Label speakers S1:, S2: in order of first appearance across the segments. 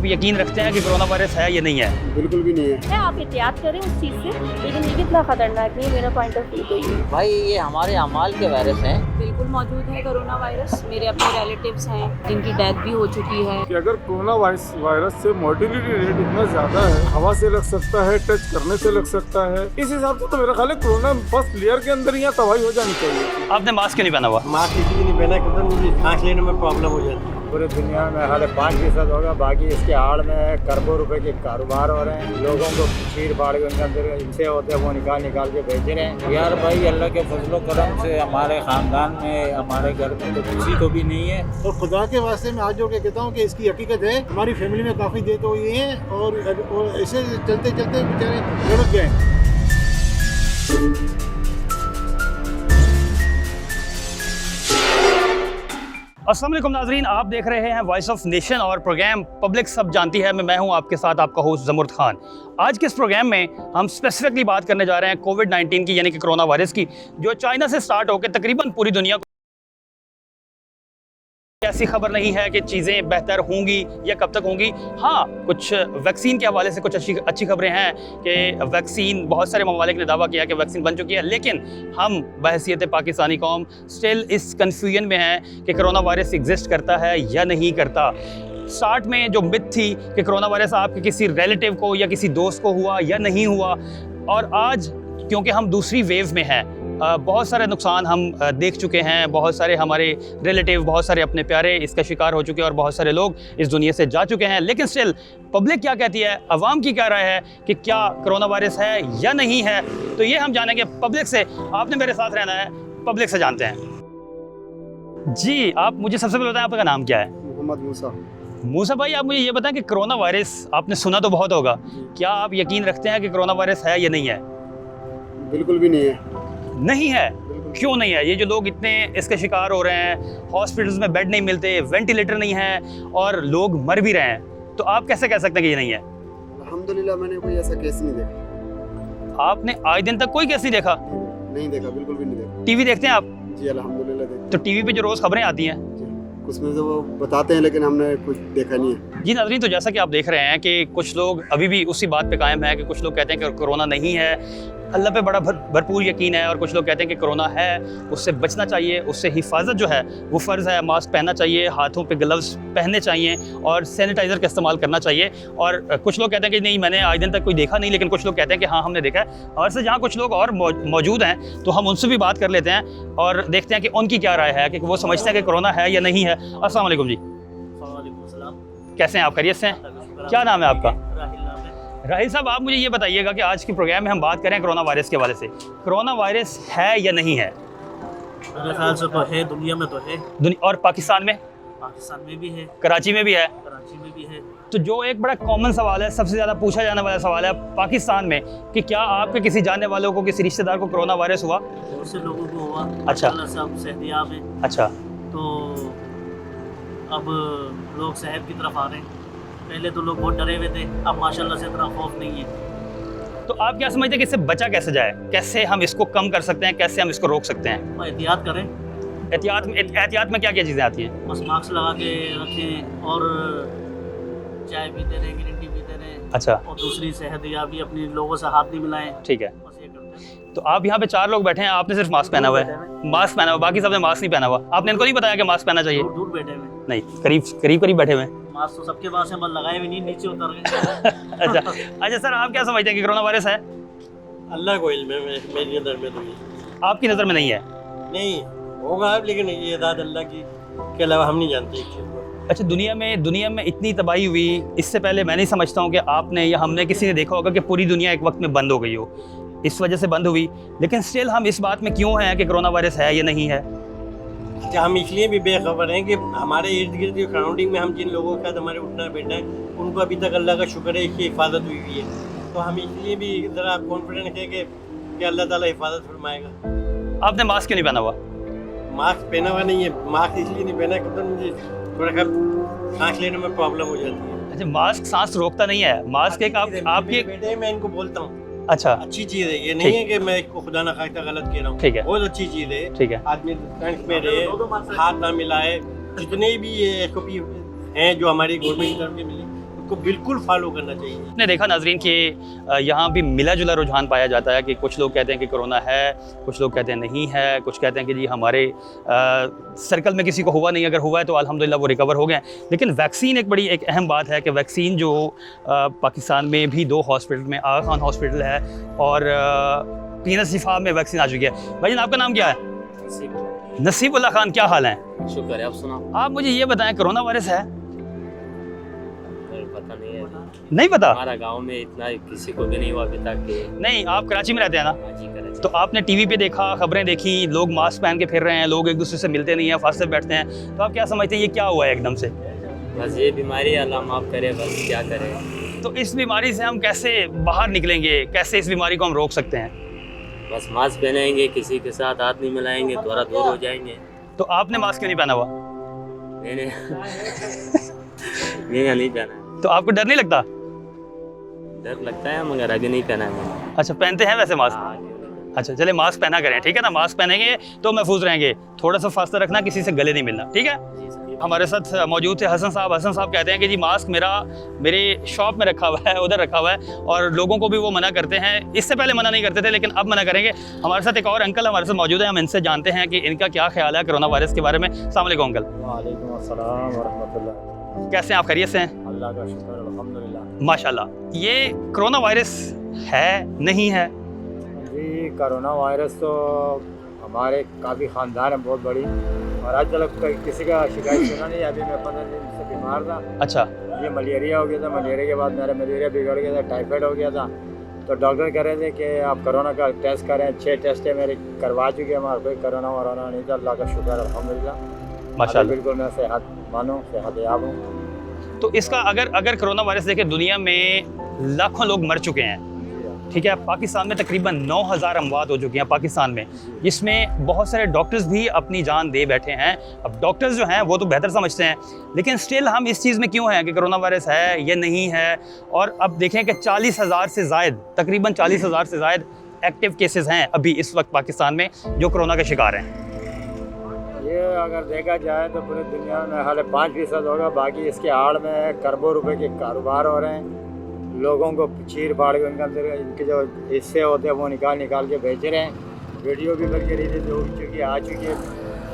S1: आप यकीन रखते हैं कि कोरोना वायरस है या नहीं है?
S2: बिल्कुल भी नहीं है।
S3: आप एहतियात करें उस चीज़ से, लेकिन ये भी इतना खतरनाक नहीं है मेरा पॉइंट ऑफ व्यू तो ये है।
S4: भाई ये हमारे अमाल के वायरस हैं।
S5: बिल्कुल मौजूद है कोरोना वायरस। मेरे अपने रिलेटिव्स हैं जिनकी डेथ भी हो चुकी है।
S2: कि अगर कोरोना वायरस से मोर्टिलिटी रेट इतना ज्यादा है, हवा से लग सकता है, टच करने से लग सकता है, इस हिसाब से तो मेरा ख्याल है कोरोना फर्स्ट लेयर के अंदर यहाँ तबाही हो जानी चाहिए।
S1: आपने मास्क क्यों नहीं पहना हुआ?
S6: मास्क इसलिए नहीं पहना क्योंकि मुझे सांस लेने में प्रॉब्लम हो जाती है।
S7: पूरे दुनिया में हाल 5% होगा, बाकी इसके आड़ में खरबों रुपए के कारोबार हो रहे हैं। लोगों को चीर फाड़ के उनके अंदर इनसे होते हैं वो निकाल के बेच रहे हैं।
S4: यार भाई अल्लाह के फजलो करम से हमारे खानदान में, हमारे घर में तो किसी को भी नहीं है।
S6: और खुदा के वास्ते मैं आज जोड़ के कहता हूँ कि इसकी हकीकत है। हमारी फैमिली में काफ़ी डेथ हुई है और ऐसे चलते चलते बेचारे लड़क गए।
S1: अस्सलाम वालेकुम नाजरीन, आप देख रहे हैं वॉइस ऑफ नेशन और प्रोग्राम पब्लिक सब जानती है। मैं हूं आपके साथ आपका होस्ट ज़मुर्द खान। आज के इस प्रोग्राम में हम स्पेसिफिकली बात करने जा रहे हैं कोविड-19 की, यानी कि कोरोना वायरस की, जो चाइना से स्टार्ट होकर तकरीबन पूरी दुनिया को। ऐसी खबर नहीं है कि चीज़ें बेहतर होंगी या कब तक होंगी। हाँ, कुछ वैक्सीन के हवाले से कुछ अच्छी खबरें हैं कि वैक्सीन, बहुत सारे ममालिक ने दावा किया कि वैक्सीन बन चुकी है, लेकिन हम बहैसियत पाकिस्तानी कौम स्टिल इस कन्फ्यूजन में हैं कि कोरोना वायरस एग्जिस्ट करता है या नहीं करता। स्टार्ट में जो मिथ थी कि कोरोना वायरस आपके किसी रिलेटिव को या किसी दोस्त को हुआ या नहीं हुआ, और आज क्योंकि हम दूसरी वेव में हैं, बहुत सारे नुकसान हम देख चुके हैं, बहुत सारे हमारे रिलेटिव, बहुत सारे अपने प्यारे इसका शिकार हो चुके हैं और बहुत सारे लोग इस दुनिया से जा चुके हैं। लेकिन स्टिल पब्लिक क्या कहती है, अवाम की क्या राय है कि क्या कोरोना वायरस है या नहीं है, तो ये हम जानेंगे पब्लिक से। आपने मेरे साथ रहना है, पब्लिक से जानते हैं। जी, आप मुझे सबसे पहले बताएं आपका नाम क्या है?
S2: मोहम्मद
S1: मूसा भाई, आप मुझे ये बताएं कि कोरोना वायरस आपने सुना तो बहुत होगा, क्या आप यकीन रखते हैं कि कोरोना वायरस है या नहीं है?
S2: बिल्कुल भी नहीं है।
S1: नहीं है? क्यों नहीं है? ये जो लोग इतने इसके शिकार हो रहे हैं, हॉस्पिटल्स में बेड नहीं मिलते, वेंटिलेटर नहीं है और लोग मर भी रहे हैं, तो आप कैसे कह सकते हैं कि ये नहीं है?
S2: अल्हम्दुलिल्लाह मैंने कोई ऐसा केस नहीं देखा।
S1: आपने आज दिन तक कोई केस नहीं देखा?
S2: नहीं देखा, बिल्कुल भी नहीं देखा।
S1: टीवी देखते हैं आप?
S2: जी अल्हम्दुलिल्लाह देखा।
S1: तो टीवी पे जो रोज़ खबरें आती हैं,
S2: उसमें तो वो बताते हैं, लेकिन हमने कुछ देखा नहीं है।
S1: जी नाज़रीन, तो जैसा कि आप देख रहे हैं कि कुछ लोग अभी भी उसी बात पे कायम है कि कुछ लोग कहते हैं कि कोरोना नहीं है, अल्लाह पे बड़ा भरपूर यकीन है, और कुछ लोग कहते हैं कि कोरोना है, उससे बचना चाहिए, उससे हिफाजत जो है वो फ़र्ज़ है, मास्क पहनना चाहिए, हाथों पे ग्लव्स पहनने चाहिए और सैनिटाइज़र का इस्तेमाल करना चाहिए। और कुछ लोग कहते हैं कि नहीं, मैंने आज दिन तक कोई देखा नहीं, लेकिन कुछ लोग कहते हैं कि हाँ हमने देखा है। और से जहाँ कुछ लोग और मौजूद हैं तो हम उनसे भी बात कर लेते हैं और देखते हैं कि उनकी क्या राय है, कि वो समझते हैं कि कोरोना है या नहीं है। अस्सलाम वालेकुम जी, कैसे हैं आप? खैरियत से हैं? क्या नाम है आपका? राहिल साहब, आप मुझे ये बताइएगा कि आज के प्रोग्राम में हम बात करें कोरोना वायरस के हवाले से, कोरोना वायरस है या नहीं है?
S8: मेरे ख्याल से तो है, दुनिया में तो है।
S1: और पाकिस्तान में?
S8: पाकिस्तान में भी है,
S1: कराची में भी है।
S8: कराची में भी है।
S1: तो जो एक बड़ा कॉमन सवाल है, सबसे ज़्यादा पूछा जाने वाला सवाल है पाकिस्तान में, कि क्या आपके किसी जानने वालों को, किसी रिश्तेदार को कोरोना वायरस हुआ?
S8: बहुत से लोगों को हुआ।
S1: अच्छा।
S8: सब सेहतियाब हैं।
S1: अच्छा।
S8: तो अब लोग सेहत की तरफ आ रहे हैं। पहले तो लोग बहुत डरे हुए थे, अब माशाल्लाह से इतना खौफ नहीं है।
S1: तो आप क्या समझते हैं कि इससे बचा कैसे जाए, कैसे हम इसको कम कर सकते हैं, कैसे हम इसको रोक सकते हैं?
S8: एहतियात करें।
S1: एहतियात में क्या क्या चीज़ें आती हैं?
S8: बस मास्क लगा के रखें और चाय पीते रहें, ग्रीन टी पीते रहें।
S1: अच्छा।
S8: और दूसरी सेहतियाबी, अपनी लोगों से हाथ नहीं मिलाएं।
S1: ठीक है।
S8: बस ये करते हैं।
S1: तो आप यहाँ पे 4 लोग बैठे हैं, आपने सिर्फ मास्क पहना हुआ है, बाकी सबने मास्क नहीं पहना हुआ। आपने इनको नहीं बताया कि मास्क पहनना चाहिए?
S8: दूर बैठे हुए।
S1: नहीं, करीब बैठे हुए हैं।
S8: मास्क तो सबके पास है, बस लगाए भी नहीं, नीचे उतर गए।
S1: अच्छा सर, आप क्या समझते हैं कि कोरोना वायरस है?
S6: अल्लाह को इल्म है, मेरी नज़र में तो ये
S1: आपकी नज़र में नहीं है?
S6: नहीं होगा, लेकिन ये इजाज़त अल्लाह की के अलावा हम नहीं जानते एक चीज़ को।
S1: अच्छा, दुनिया में इतनी तबाही हुई, इससे पहले मैं नहीं समझता हूँ कि आपने या हमने किसी ने देखा होगा कि पूरी दुनिया एक वक्त में बंद हो गई हो, इस वजह से बंद हुई, लेकिन स्टिल हम इस बात में क्यों हैं कि कोरोना वायरस है या नहीं है?
S6: हम इसलिए भी बेखबर हैं कि हमारे इर्द गिर्द की सराउंडिंग में हम जिन लोगों के साथ हमारे उठना बैठना है, उनको अभी तक अल्लाह का शुक्र है कि हिफाजत हुई है। तो हम इसलिए भी ज़रा कॉन्फिडेंट है कि अल्लाह ताला हिफाजत फरमाएगा।
S1: आपने मास्क क्यों नहीं पहना हुआ?
S6: मास्क पहना हुआ नहीं है, मास्क इसलिए नहीं पहना क्योंकि मुझे थोड़ा सा सांस लेने में प्रॉब्लम हो जाती है।
S1: अच्छा, मास्क सांस रोकता नहीं है? मास्क एक आपके
S6: बेटे, मैं इनको बोलता हूँ
S1: अच्छा,
S6: अच्छी चीज़ है, ये नहीं है कि मैं इसको खुदा ना खास्ता गलत कह रहा हूँ।
S1: ठीक है।
S6: बहुत अच्छी चीज़ है।
S1: ठीक है।
S6: आदमी फ्रेंड्स में रहे, हाथ ना मिलाए, जितने भी ये SOP हैं जो हमारी गवर्नमेंट की तरफ से मिली, इनको बिल्कुल फॉलो करना चाहिए।
S1: आपने देखा नाजरीन कि यहाँ भी मिला जुला रुझान पाया जाता है कि कुछ लोग कहते हैं कि कोरोना है, कुछ लोग कहते हैं नहीं है, कुछ कहते हैं कि जी हमारे सर्कल में किसी को हुआ नहीं, अगर हुआ है तो अल्हम्दुलिल्लाह वो रिकवर हो गए। लेकिन वैक्सीन एक अहम बात है कि वैक्सीन जो पाकिस्तान में भी 2 हॉस्पिटल में, आगा खान हॉस्पिटल है और पीना शिफा में वैक्सीन आ चुकी है। भाई आपका नाम क्या है? नसीबुल्लाह खान, क्या हाल है?
S9: शुक्र है, आप सुनाओ।
S1: आप मुझे ये बताएं, कोरोना वायरस है?
S9: पता नहीं है,
S1: नहीं पता?
S9: हमारा गांव में इतना किसी को भी नहीं हुआ अभी तक कि।
S1: नहीं, आप कराची में रहते हैं ना?
S9: हाँ जी, कराची।
S1: तो आपने टीवी पे देखा, खबरें देखी, लोग मास्क पहन के फिर रहे हैं, लोग एक दूसरे से मिलते नहीं हैं, फासले बैठते हैं, तो आप क्या समझते हैं ये क्या हुआ है एकदम से?
S9: बस ये बीमारी अल्लाह माफ़ करे, बस क्या करें।
S1: तो इस बीमारी से हम कैसे बाहर निकलेंगे, कैसे इस बीमारी को हम रोक सकते हैं?
S9: बस मास्क पहनेंगे, किसी के साथ हाथ नहीं मिलाएंगे, थोड़ा दूर हो जाएंगे।
S1: तो आपने मास्क क्यों नहीं पहना हुआ?
S9: मैंने मैंने नहीं पहना है।
S1: तो आपको डर नहीं लगता?
S9: डर लगता है मगर अभी नहीं पहना है मैंने।
S1: अच्छा, पहनते हैं वैसे मास्क?
S9: हाँ, क्यों नहीं?
S1: अच्छा, चले मास्क पहना करें, ठीक है ना? मास्क पहनेंगे तो महफूज रहेंगे, थोड़ा सा फासला रखना, किसी से गले नहीं मिलना, ठीक है?
S9: जी सर।
S1: हमारे साथ मौजूद थे हसन साहब। हसन साहब कहते हैं कि जी मास्क मेरे शॉप में रखा हुआ है, उधर रखा हुआ है, और लोगों को भी वो मना करते हैं। इससे पहले मना नहीं करते थे, लेकिन अब मना करेंगे। हमारे साथ एक और अंकल हमारे साथ मौजूद है, हम इनसे जानते हैं कि इनका क्या ख्याल है कोरोना वायरस के बारे में। अस्सलाम वालेकुम अंकल।
S7: वालेकुम अस्सलाम व रहमतुल्लाह।
S1: कैसे हैं आप? खैरियत से हैं?
S7: अल्लाह का शुक्र, अल्हम्दुलिल्लाह।
S1: माशाल्लाह। ये कोरोना वायरस है नहीं है?
S7: जी, कोरोना वायरस तो हमारे काफ़ी ख़ानदान है बहुत बड़ी, और आज तक किसी का शिकायत सुना नहीं। अभी मैं 15 दिन से बीमार था।
S1: अच्छा।
S7: ये मलेरिया हो गया था, मलेरिया के बाद मेरा मलेरिया बिगड़ गया था, टाइफाइड हो गया था। तो डॉक्टर कह रहे थे कि आप कोरोना का टेस्ट करें। 6 टेस्ट है मेरे करवा चुके हैं, हमारा कोई कोरोना वरोना नहीं था, अल्लाह का शुक्र अल्हम्दुलिल्लाह।
S1: माशाल्लाह।
S7: बिल्कुल मैं सेहत मानो, सेहत याब हूँ।
S1: तो इसका अगर कोरोना वायरस देखें, दुनिया में लाखों लोग मर चुके हैं, ठीक है? पाकिस्तान में तकरीबन 9000 अमवात हो चुकी हैं पाकिस्तान में, जिसमें बहुत सारे डॉक्टर्स भी अपनी जान दे बैठे हैं। अब डॉक्टर्स जो हैं वो तो बेहतर समझते हैं, लेकिन स्टिल हम इस चीज़ में क्यों हैं कि कोरोना वायरस है या नहीं है? और अब देखें कि 40,000 से ज़ायद, तकरीबन 40,000 से ज़ायद एक्टिव केसेस हैं अभी इस वक्त पाकिस्तान में जो कोरोना का शिकार हैं।
S7: ये अगर देखा जाए तो पूरी दुनिया में हाल 5% होगा, बाकी इसके आड़ में करोड़ों रुपए के कारोबार हो रहे हैं। लोगों को चीर फाड़ के उनके अंदर इनके जो हिस्से होते हैं वो निकाल के बेच रहे हैं। वीडियो भी बल्कि रिलीज हो चुकी आ चुकी है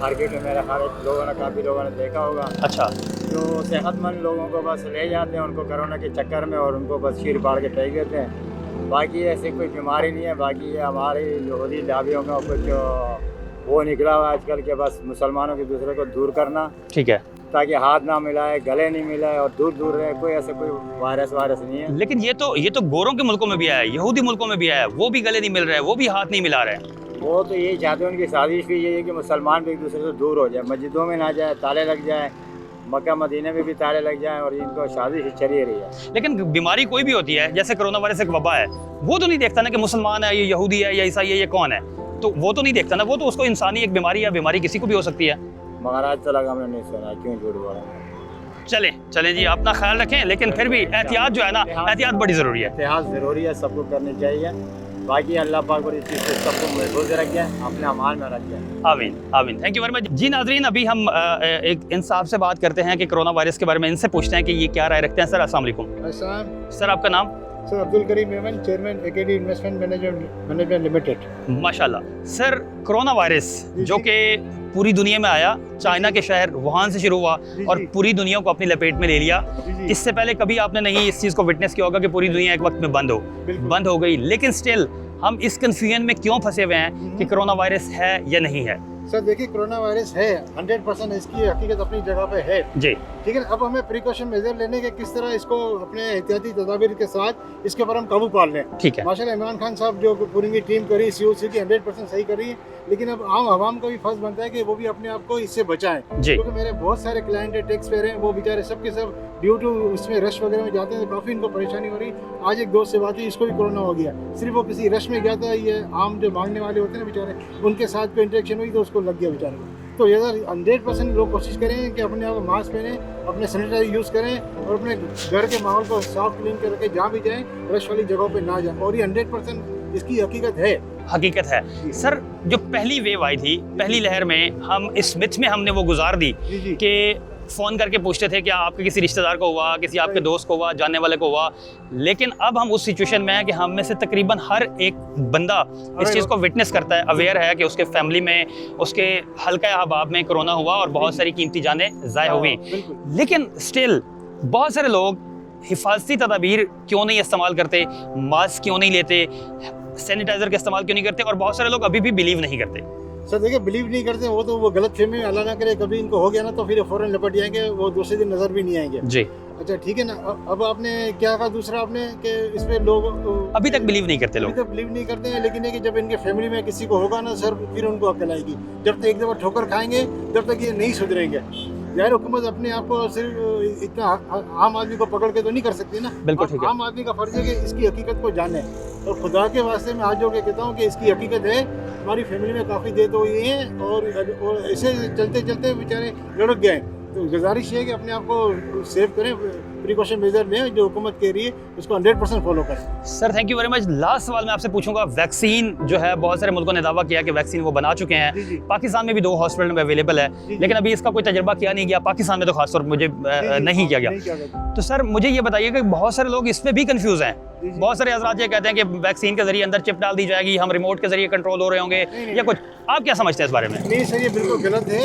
S7: मार्केट में, मेरा ख्याल काफ़ी लोगों ने देखा होगा।
S1: अच्छा।
S7: जो सेहतमंद लोगों को बस ले जाते हैं उनको कोरोना के चक्कर में, और उनको बस चीर फाड़ के फेंक देते हैं। बाकी ऐसी कोई बीमारी नहीं है। बाकी ये हमारे यहूदी लाबियों में कुछ वो निकला हुआ आजकल के, बस मुसलमानों के दूसरे को दूर करना,
S1: ठीक है,
S7: ताकि हाथ ना मिलाए, गले नहीं मिलाए और दूर दूर रहे। कोई ऐसा कोई वायरस नहीं है।
S1: लेकिन ये तो गोरों के मुल्कों में भी आया है, यहूदी मुल्कों में भी आया है, वो भी गले नहीं मिल रहे हैं, वो भी हाथ नहीं मिला रहे हैं।
S7: वो तो यही चाहते हैं, उनकी साजिश भी यही है कि मुसलमान भी एक दूसरे से दूर हो जाए, मस्जिदों में ना जाए, ताले लग जाए, मक्का मदीने में भी ताले लग जाएं, और इनको साजिश चली रही है।
S1: लेकिन बीमारी कोई भी होती है, जैसे कोरोना वायरस एक वबा है, वो तो नहीं देखता ना कि मुसलमान है, ये यहूदी है, या ईसाई है, ये कौन है, तो वो तो नहीं देखता ना, वो तो उसको इंसानी एक बीमारी है, बीमारी किसी को भी हो सकती है।
S7: मगर आज तक हमने नहीं सुना, क्यों झूठ बोल रहे हैं।
S1: चलें जी, अपना ख्याल रखें, लेकिन फिर भी एहतियात जो है ना, एहतियात बड़ी ज़रूरी है।
S7: एहतियात ज़रूरी है, सबको करनी चाहिए। बाकी अल्लाह पाक और इस चीज़ से सबको महफूज रखे, अपने अमान में रखे।
S1: आमीन आमीन। Thank you very much. जी नाजरीन, अभी हम एक इंसाफ से बात करते हैं कि कोरोना वायरस के बारे में, इनसे पूछते हैं कि ये क्या राय रखते हैं। सर अस्सलाम वालेकुम। सर आपका नाम?
S10: Sir Abdul Karim Memon, chairman AKD investment management limited.
S1: माशाल्लाह। सर कोरोना वायरस जो कि पूरी दुनिया में आया, चाइना के शहर वुहान से शुरू हुआ और पूरी दुनिया को अपनी लपेट में ले लिया। इससे पहले कभी आपने नहीं इस चीज़ को विटनेस किया होगा कि पूरी दुनिया एक वक्त में बंद हो गई, लेकिन स्टिल हम इस कन्फ्यूजन में क्यों फंसे हुए हैं कि कोरोना वायरस है या नहीं है?
S10: सर देखिए, कोरोना वायरस है 100%, इसकी हकीकत अपनी जगह पे है
S1: जी,
S10: ठीक है। अब हमें प्रिकॉशन मेजर लेने के, किस तरह इसको अपने एहतियाती तदाबीर के साथ इसके ऊपर हम काबू पा लें।
S1: ठीक है।
S10: माशाल्लाह इमरान खान साहब जो पूरी टीम करी, COC की 100% सही कर रही है, लेकिन अब आम आवाम का भी फर्ज बनता है कि वो भी अपने आप को इससे बचाएं, क्योंकि मेरे बहुत सारे क्लाइंट है, टैक्स पेयर हैं, वो बेचारे सब के सब ड्यू टू इसमें रश वगैरह में जाते हैं तो काफ़ी इनको परेशानी हो रही। आज एक दोस्त से बात हुई, इसको भी कोरोना हो गया, सिर्फ वो किसी रश में गया था, ये आम जो मांगने वाले होते हैं ना बेचारे, उनके साथ कोई इंटरेक्शन हुई तो उसको लग गया बेचारे को। तो ये 100% लोग कोशिश करें कि अपने आप को मास्क पहने, अपने सैनिटाइजर यूज़ करें और अपने घर के माहौल को साफ क्लीन कर रखें, जहाँ भी जाएँ रश वाली जगहों पे ना जाएं, और ये 100% इसकी हकीकत है।
S1: सर जो पहली वेव आई थी, पहली लहर में, हम इस मिथ में हमने वो गुजार दी कि फ़ोन करके पूछते थे कि आपके किसी रिश्तेदार को हुआ, किसी आपके दोस्त को हुआ, जानने वाले को हुआ। लेकिन अब हम उस सिचुएशन में हैं कि हम में से तकरीबन हर एक बंदा इस चीज़ को विटनेस करता है, अवेयर है कि उसके फैमिली में, उसके हल्का अहबाब में कोरोना हुआ और बहुत सारी कीमती जानें ज़ाया हुई। लेकिन स्टिल बहुत सारे लोग हिफाजती तदाबीर क्यों नहीं इस्तेमाल करते, मास्क क्यों नहीं लेते, सैनिटाइज़र का इस्तेमाल क्यों नहीं करते, और बहुत सारे लोग अभी भी बिलीव नहीं करते।
S10: सर देखिए, बिलीव नहीं करते वो तो वो गलत फहमी में अल्लाह ना करे कभी इनको हो गया ना तो फिर फ़ौरन लपट जाएंगे, वो दूसरे दिन नज़र भी नहीं आएंगे।
S1: जी
S10: अच्छा ठीक है ना। अब आपने क्या कहा दूसरा आपने कि इसमें लोग
S1: अभी तक बिलीव नहीं करते लोग,
S10: अभी तक बिलीव नहीं करते हैं। लेकिन ये कि जब इनके फैमिली में किसी को होगा ना सर, फिर उनको अकल आएगी। जब तक एक दफ़ा ठोकर खाएंगे तब तक ये नहीं सुधरेंगे। यार हुकूमत अपने आप को सिर्फ इतना आम आदमी को पकड़ के तो नहीं कर सकती ना।
S1: बिल्कुल ठीक है।
S10: आम आदमी का फर्ज है कि इसकी हकीकत को जाने, और खुदा के वास्ते मैं आज जो के कहता हूँ कि इसकी हकीकत है। हमारी फैमिली में काफ़ी देर तो हुई है और ऐसे चलते चलते बेचारे लड़क गए। तो गुजारिश है कि अपने आप को सेव करें, प्रिकॉशन मेजर लें, जो हुकूमत कह रही है उसको 100% फॉलो करें।
S1: Sir thank you very much. Last सवाल मैं आपसे पूछूंगा, वैक्सीन जो है बहुत सारे मुल्कों ने दावा किया कि वैक्सीन वो बना चुके हैं, पाकिस्तान में भी 2 हॉस्पिटल में अवेलेबल है, लेकिन अभी इसका कोई तजर्बा किया नहीं गया, पाकिस्तान में तो खासतौर पर मुझे नहीं किया गया। तो सर मुझे ये बताइए कि बहुत सारे लोग इसमें भी कंफ्यूज हैं। बहुत सारे हज़रात ये कहते हैं कि वैक्सीन के जरिए अंदर चिप डाल दी जाएगी, हम रिमोट के जरिए कंट्रोल हो रहे होंगे या कुछ, आप क्या समझते हैं इस बारे में?
S10: नहीं सर, ये बिल्कुल गलत है।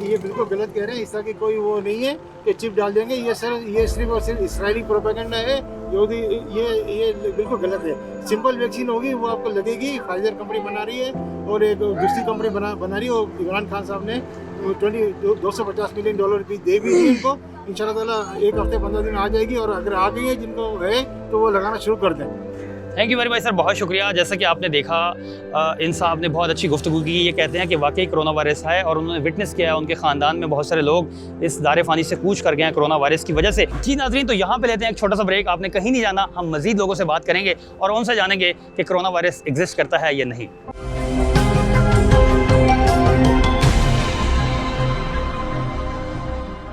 S10: ये बिल्कुल गलत कह रहे हैं। इस तरह की कोई वो नहीं है कि चिप डाल देंगे। ये सर ये सिर्फ और सिर्फ इसराइली प्रोपेगेंडा है। ये बिल्कुल गलत है। सिंपल वैक्सीन होगी वो आपको लगेगी। फाइजर कंपनी बना रही है और एक दूसरी कंपनी बना रही है। और इमरान खान साहब ने $250 मिलियन भी दे भी दिए इनको। इंशाल्लाह ताला एक हफ्ते 15 दिन आ जाएगी, और अगर आ गई है जिनको है तो वो लगाना शुरू कर दें।
S1: Thank you very much sir, बहुत शुक्रिया। जैसा कि आपने देखा, इन साहब ने बहुत अच्छी गुफ्तगू की। ये कहते हैं कि वाकई कोरोना वायरस है और उन्होंने विटनेस किया है, उनके ख़ानदान में बहुत सारे लोग इस दारे फ़ानी से कूच कर गए हैं कोरोना वायरस की वजह से। जी नाज़रीन, तो यहाँ पे लेते हैं एक छोटा सा ब्रेक। आपने कहीं नहीं जाना, हम मज़ीद लोगों से बात करेंगे और उनसे जानेंगे कि कोरोना वायरस एग्जिस्ट करता है या नहीं।